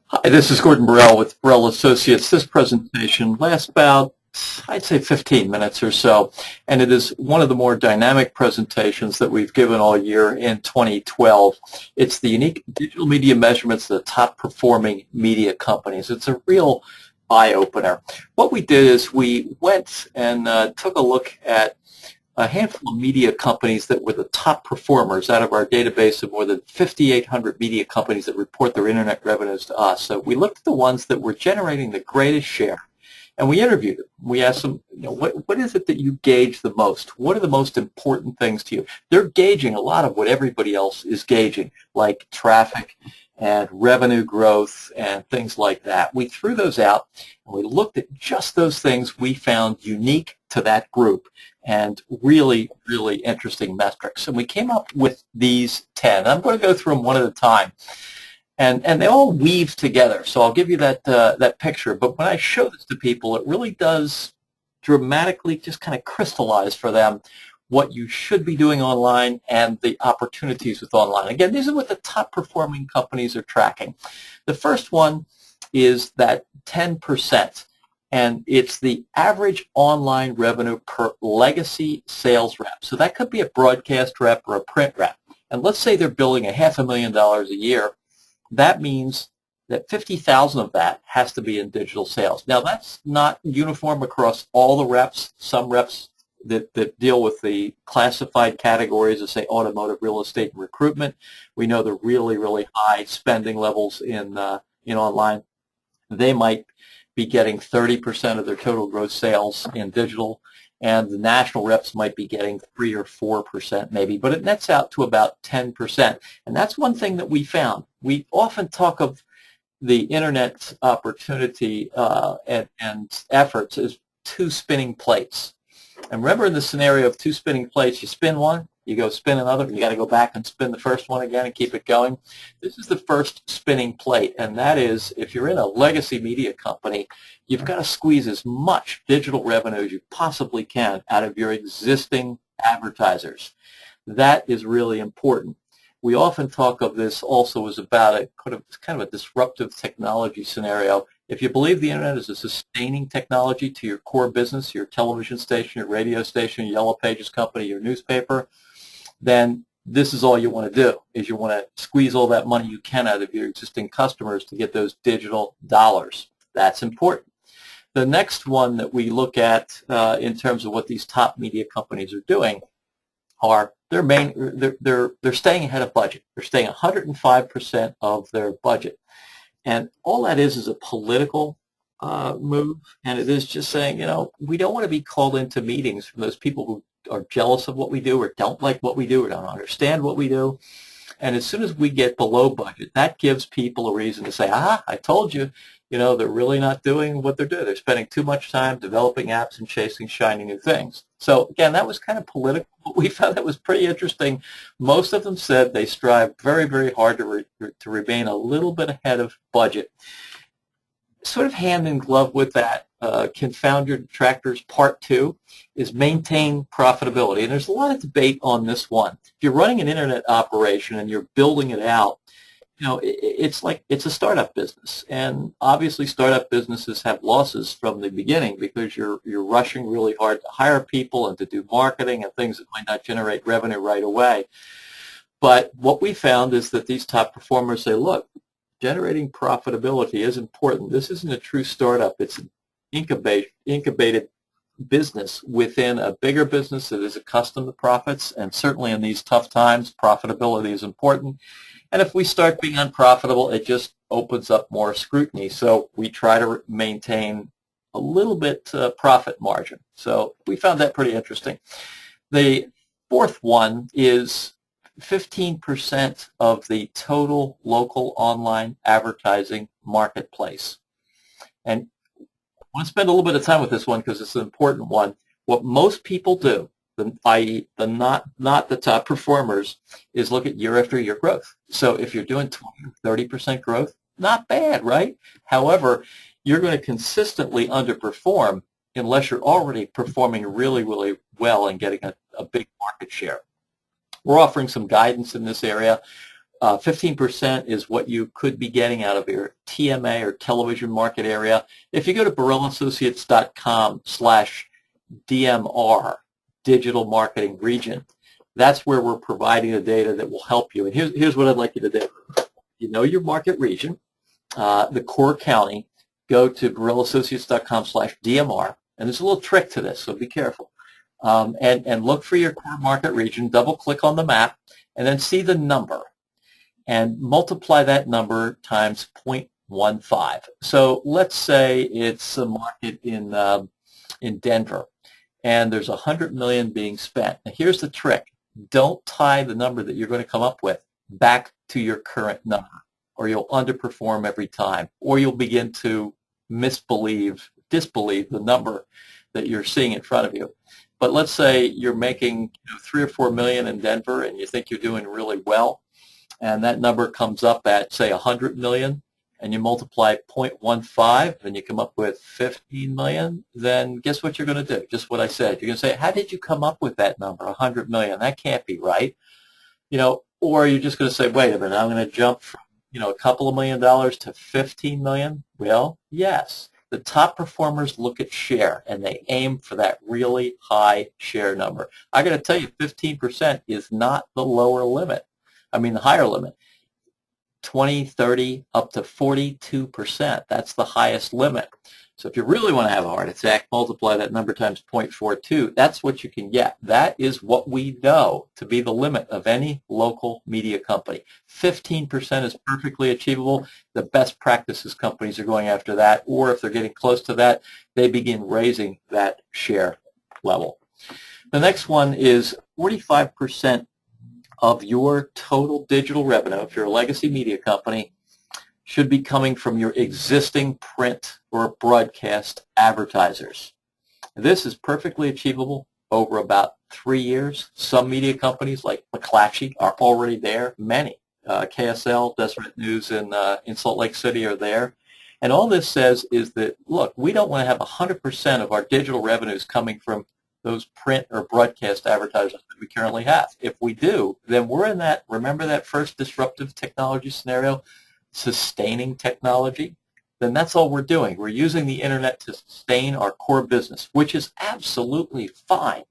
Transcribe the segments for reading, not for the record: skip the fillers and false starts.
Hi, this is Gordon Borrell with Borrell Associates. This presentation lasts about, I'd say, 15 minutes or so, and it is one of the more dynamic presentations that we've given all year in 2012. It's the unique digital media measurements of the top performing media companies. It's a real eye-opener. What we did is we went and took a look at a handful of media companies that were the top performers out of our database of more than 5,800 media companies that report their internet revenues to us. So we looked at the ones that were generating the greatest share, and we interviewed them. We asked them, what is it that you gauge the most? What are the most important things to you? They're gauging a lot of what everybody else is gauging, like traffic and revenue growth and things like that. We threw those out, and we looked at just those things we found unique to that group and really, really interesting metrics. And we came up with these 10. I'm going to go through them one at a time. And they all weave together. So I'll give you that picture. But when I show this to people, it really does dramatically just kind of crystallize for them what you should be doing online and the opportunities with online. Again, these are what the top performing companies are tracking. The first one is that 10%. And it's the average online revenue per legacy sales rep. So that could be a broadcast rep or a print rep. And let's say they're billing $500,000 a year. That means that 50,000 of that has to be in digital sales. Now, that's not uniform across all the reps. Some reps that deal with the classified categories of, say, automotive, real estate, and recruitment, we know the really, really high spending levels in online. They might be getting 30% of their total gross sales in digital, and the national reps might be getting 3 or 4% maybe, but it nets out to about 10%. And that's one thing that we found. We often talk of the Internet opportunity and efforts as two spinning plates. And remember, in the scenario of two spinning plates, you spin one, you go spin another, and you got to go back and spin the first one again and keep it going. This is the first spinning plate, and that is, if you're in a legacy media company, you've got to squeeze as much digital revenue as you possibly can out of your existing advertisers. That is really important. We often talk of this also as about a kind of a disruptive technology scenario. If you believe the Internet is a sustaining technology to your core business, your television station, your radio station, your Yellow Pages company, your newspaper, then this is all you want to do, is you want to squeeze all that money you can out of your existing customers to get those digital dollars. That's important. The next one that we look at in terms of what these top media companies are doing are they're staying ahead of budget. They're staying 105% of their budget. And all that is a political move, and it is just saying, we don't want to be called into meetings from those people who are jealous of what we do or don't like what we do or don't understand what we do. And as soon as we get below budget, that gives people a reason to say, I told you, they're really not doing what they're doing. They're spending too much time developing apps and chasing shiny new things. So again, that was kind of political, but we found that was pretty interesting. Most of them said they strive very, very hard to remain a little bit ahead of budget. Sort of hand in glove with that, confound your detractors part 2 is maintain profitability. And there's a lot of debate on this one. If you're running an internet operation and you're building it out, it's a startup business, and obviously startup businesses have losses from the beginning because you're rushing really hard to hire people and to do marketing and things that might not generate revenue right away. But what we found is that these top performers say, look, generating profitability is important. This isn't a true startup. It's an incubated business within a bigger business that is accustomed to profits, and certainly in these tough times, profitability is important. And if we start being unprofitable, it just opens up more scrutiny. So we try to maintain a little bit profit margin. So we found that pretty interesting. The fourth one is 15% of the total local online advertising marketplace. And I want to spend a little bit of time with this one because it's an important one. What most people do, i.e. not the top performers, is look at year after year growth. So if you're doing 20 or 30% growth, not bad, right? However, you're going to consistently underperform unless you're already performing really, really well and getting a big market share. We're offering some guidance in this area. 15% is what you could be getting out of your TMA or television market area. If you go to BorrellAssociates.com/DMR, Digital Marketing Region, that's where we're providing the data that will help you. And here's what I'd like you to do. You know your market region, the core county, go to BorrellAssociates.com/DMR, and there's a little trick to this, so be careful. And look for your core market region, double-click on the map, and then see the number, and multiply that number times 0.15. So let's say it's a market in Denver, and there's 100 million being spent. Now here's the trick. Don't tie the number that you're going to come up with back to your current number, or you'll underperform every time, or you'll begin to disbelieve the number that you're seeing in front of you. But let's say you're making 3 or 4 million in Denver, and you think you're doing really well, and that number comes up at, say, 100 million, and you multiply 0.15, and you come up with 15 million, then guess what you're going to do? Just what I said. You're going to say, how did you come up with that number, 100 million? That can't be right. Or you're just going to say, wait a minute, I'm going to jump from a couple of $1 million to 15 million? Well, yes. The top performers look at share, and they aim for that really high share number. I got to tell you, 15% is not the lower limit. I mean, the higher limit. 20, 30, up to 42%. That's the highest limit. So if you really want to have a heart attack, multiply that number times 0.42. That's what you can get. That is what we know to be the limit of any local media company. 15% is perfectly achievable. The best practices companies are going after that, or if they're getting close to that, they begin raising that share level. The next one is 45% of your total digital revenue, if you're a legacy media company, should be coming from your existing print or broadcast advertisers. This is perfectly achievable over about 3 years. Some media companies like McClatchy are already there. Many. KSL, Deseret News in Salt Lake City are there. And all this says is that, look, we don't want to have 100% of our digital revenues coming from those print or broadcast advertisers that we currently have. If we do, then we're in that, remember that first disruptive technology scenario, sustaining technology? Then that's all we're doing. We're using the internet to sustain our core business, which is absolutely fine.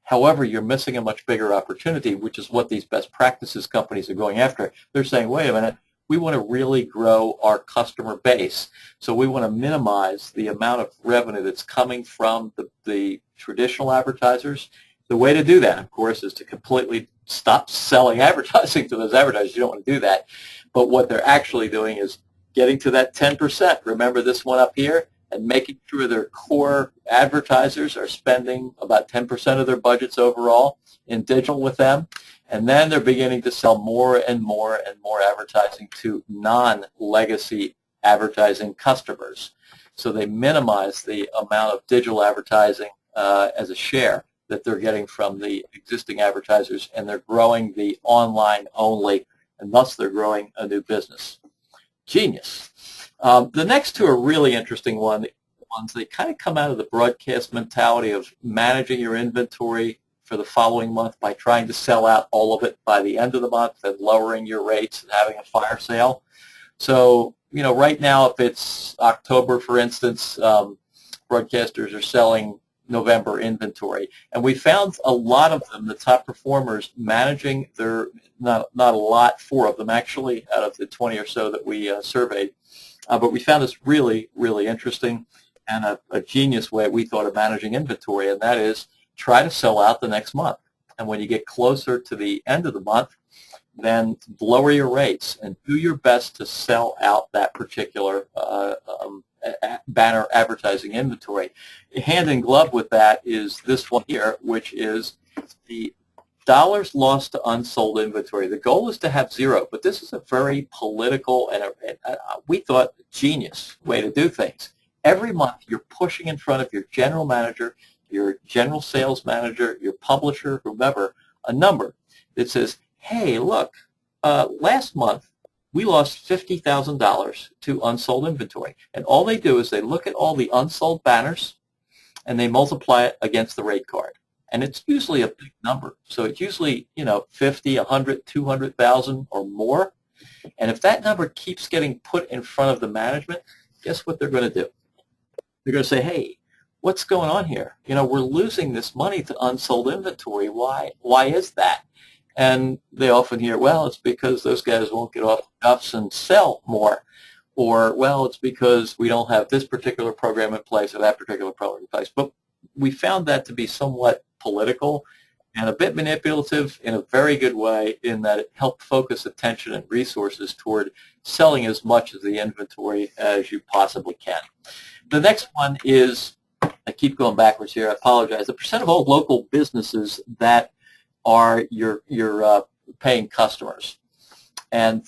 However, you're missing a much bigger opportunity, which is what these best practices companies are going after. They're saying, wait a minute, we want to really grow our customer base. So we want to minimize the amount of revenue that's coming from the traditional advertisers. The way to do that, of course, is to completely stop selling advertising to those advertisers. You don't want to do that. But what they're actually doing is getting to that 10%. Remember this one up here? And making sure their core advertisers are spending about 10% of their budgets overall in digital with them. And then they're beginning to sell more and more and more advertising to non-legacy advertising customers. So they minimize the amount of digital advertising as a share that they're getting from the existing advertisers, and they're growing the online only, and thus they're growing a new business. Genius. The next two are really interesting ones. They kind of come out of the broadcast mentality of managing your inventory for the following month by trying to sell out all of it by the end of the month and lowering your rates and having a fire sale. So, right now, if it's October, for instance, broadcasters are selling November inventory. And we found a lot of them, the top performers, managing their, not a lot, 4 of them actually, out of the 20 or so that we surveyed. But we found this really, really interesting and a genius way we thought of managing inventory, and that is try to sell out the next month. And when you get closer to the end of the month, then lower your rates and do your best to sell out that particular banner advertising inventory. Hand in glove with that is this one here, which is the dollars lost to unsold inventory. The goal is to have 0, but this is a very political and we thought genius way to do things. Every month you're pushing in front of your general manager, your general sales manager, your publisher, whomever, a number that says, hey, look, last month we lost $50,000 to unsold inventory. And all they do is they look at all the unsold banners and they multiply it against the rate card. And it's usually a big number. So it's usually, 50, 100, 200,000 or more. And if that number keeps getting put in front of the management, guess what they're going to do? They're going to say, hey, what's going on here? We're losing this money to unsold inventory. Why? Why is that? And they often hear, well, it's because those guys won't get off the cuffs and sell more. Or, well, it's because we don't have this particular program in place or that particular program in place. But we found that to be somewhat political and a bit manipulative in a very good way, in that it helped focus attention and resources toward selling as much of the inventory as you possibly can. The next one is, I keep going backwards here, I apologize, the percent of all local businesses that are your paying customers. And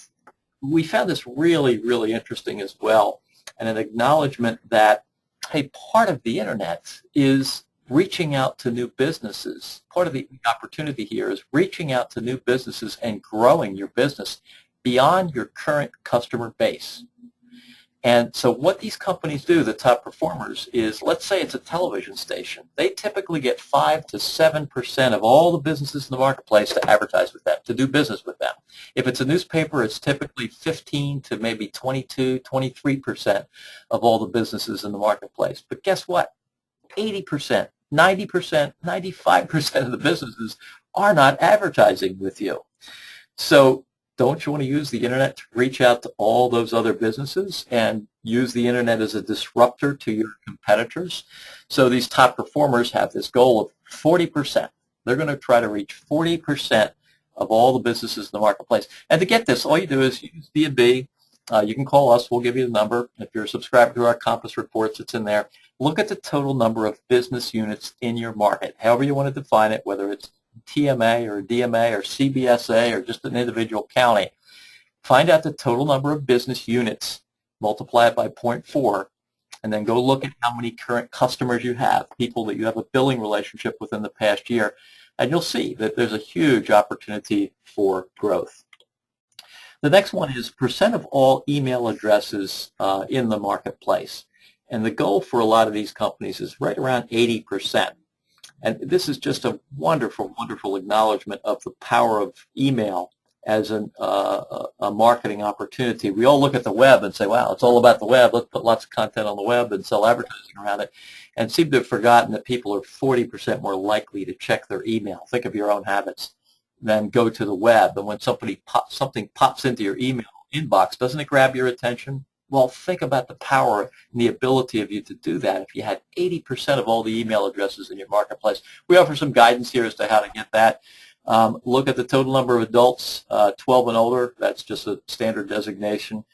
we found this really, really interesting as well, and an acknowledgement that, hey, part of the internet is reaching out to new businesses. Part of the opportunity here is reaching out to new businesses and growing your business beyond your current customer base. And so what these companies do, the top performers, is, let's say it's a television station. They typically get 5 to 7% of all the businesses in the marketplace to advertise with them, to do business with them. If it's a newspaper, it's typically 15 to maybe 22, 23% of all the businesses in the marketplace. But guess what? 80%, 90%, 95% of the businesses are not advertising with you. So don't you want to use the internet to reach out to all those other businesses and use the internet as a disruptor to your competitors? So these top performers have this goal of 40%. They're going to try to reach 40% of all the businesses in the marketplace. And to get this, all you do is use D&B. You can call us. We'll give you the number. If you're subscribed to our Compass reports, it's in there. Look at the total number of business units in your market, however you want to define it, whether it's TMA or DMA or CBSA or just an individual county. Find out the total number of business units, multiply it by 0.4, and then go look at how many current customers you have, people that you have a billing relationship with in the past year, and you'll see that there's a huge opportunity for growth. The next one is percent of all email addresses in the marketplace. And the goal for a lot of these companies is right around 80%. And this is just a wonderful, wonderful acknowledgement of the power of email as a marketing opportunity. We all look at the web and say, wow, it's all about the web. Let's put lots of content on the web and sell advertising around it, and seem to have forgotten that people are 40% more likely to check their email. Think of your own habits. Then go to the web. And when something pops into your email inbox, doesn't it grab your attention? Well, think about the power and the ability of you to do that. If you had 80% of all the email addresses in your marketplace, we offer some guidance here as to how to get that. Look at the total number of adults, 12 and older. That's just a standard designation.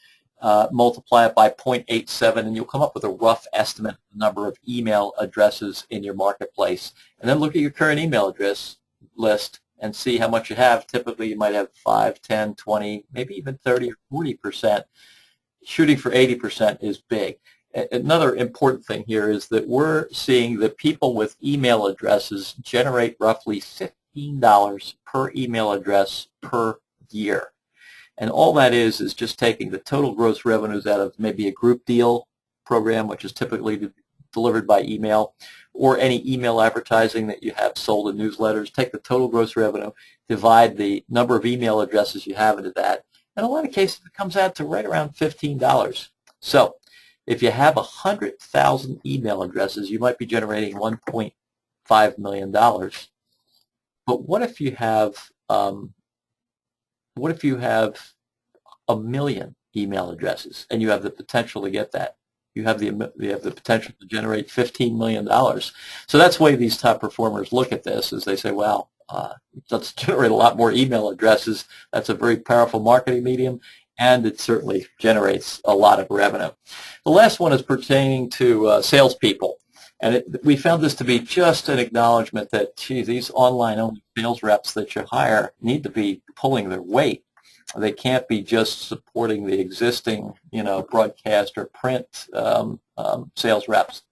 Multiply it by 0.87, and you'll come up with a rough estimate of the number of email addresses in your marketplace. And then look at your current email address list and see how much you have. Typically, you might have 5, 10, 20, maybe even 30 or 40%. Shooting for 80% is big. Another important thing here is that we're seeing that people with email addresses generate roughly $15 per email address per year. And all that is just taking the total gross revenues out of maybe a group deal program, which is typically delivered by email, or any email advertising that you have sold in newsletters. Take the total gross revenue, divide the number of email addresses you have into that. In a lot of cases, it comes out to right around $15. So if you have 100,000 email addresses, you might be generating $1.5 million. But what if you have a million email addresses and you have the potential to get that? You have the potential to generate $15 million. So that's the way these top performers look at this, is they say, wow, let's generate a lot more email addresses. That's a very powerful marketing medium, and it certainly generates a lot of revenue. The last one is pertaining to salespeople. And we found this to be just an acknowledgement that, gee, these online-only sales reps that you hire need to be pulling their weight. They can't be just supporting the existing, broadcast or print sales reps.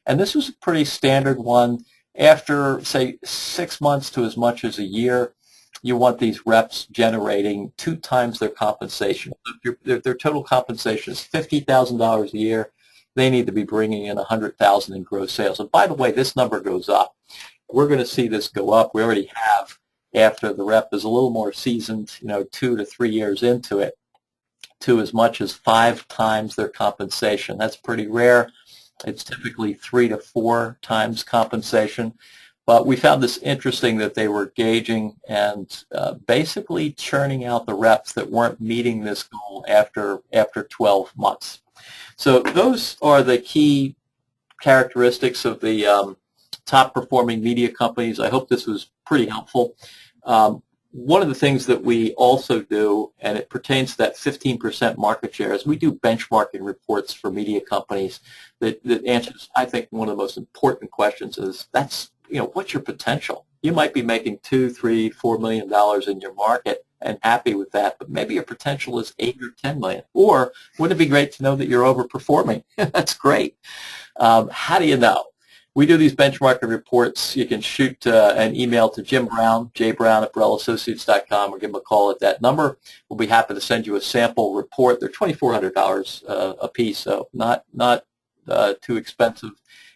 And this was a pretty standard one. After, say, 6 months to as much as a year, you want these reps generating 2 times their compensation. If their total compensation is $50,000 a year, they need to be bringing in $100,000 in gross sales. And by the way, this number goes up. we're going to see this go up. We already have after the rep is a little more seasoned, 2 to 3 years into it, to as much as 5 times their compensation. That's pretty rare. It's typically 3 to 4 times compensation. But we found this interesting that they were gauging and basically churning out the reps that weren't meeting this goal after 12 months. So those are the key characteristics of the top performing media companies. I hope this was pretty helpful. One of the things that we also do, and it pertains to that 15% market share, is we do benchmarking reports for media companies that answers, I think, one of the most important questions is what's your potential? You might be making $2, $3, $4 million in your market and happy with that, but maybe your potential is 8 or 10 million. Or wouldn't it be great to know that you're overperforming? That's great. How do you know? We do these benchmarking reports. You can shoot an email to Jim Brown, jbrown@BorrellAssociates.com, or give him a call at that number. We'll be happy to send you a sample report. They're $2,400 a piece, so not too expensive.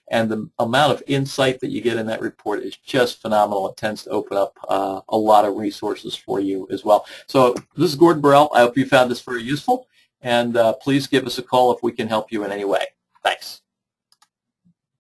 And the amount of insight that you get in that report is just phenomenal. It tends to open up a lot of resources for you as well. So this is Gordon Borrell. I hope you found this very useful. And please give us a call if we can help you in any way. Thanks.